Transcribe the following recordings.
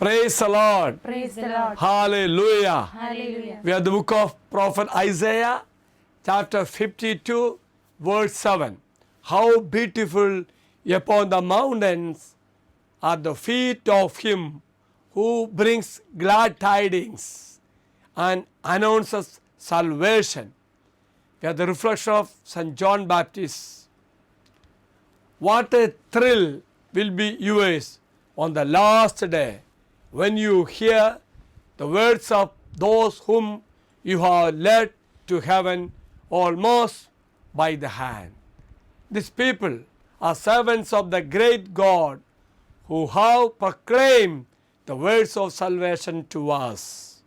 Praise the Lord. Praise the Lord. Hallelujah. Hallelujah. We are the book of prophet Isaiah, chapter 52, verse 7. How beautiful upon the mountains are the feet of him who brings glad tidings and announces salvation. We are the reflection of St. John Baptist. What a thrill will be yours on the last day when you hear the words of those whom you have led to heaven almost by the hand. These people are servants of the great God who have proclaimed the words of salvation to us.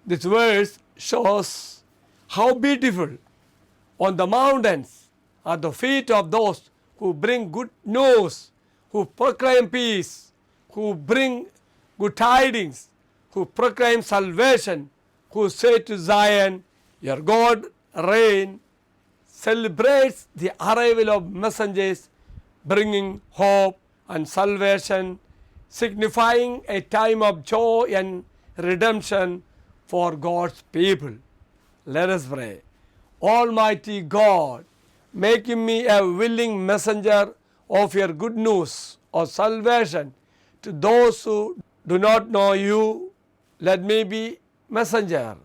This verse shows how beautiful on the mountains are the feet of those who bring good news, who proclaim peace, who bring good tidings, who proclaim salvation, who say to Zion, your God reign, celebrates the arrival of messengers bringing hope and salvation, signifying a time of joy and redemption for God's people. Let us pray. Almighty God, making me a willing messenger of your good news of salvation to those who do not know you, let me be messenger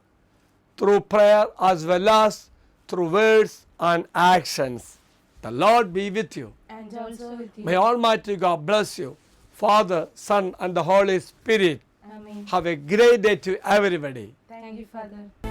through prayer as well as through words and actions. The Lord be with you. And also with you. May Almighty God bless you, Father, Son, and the Holy Spirit. Amen. Have a great day to everybody. Thank you, Father.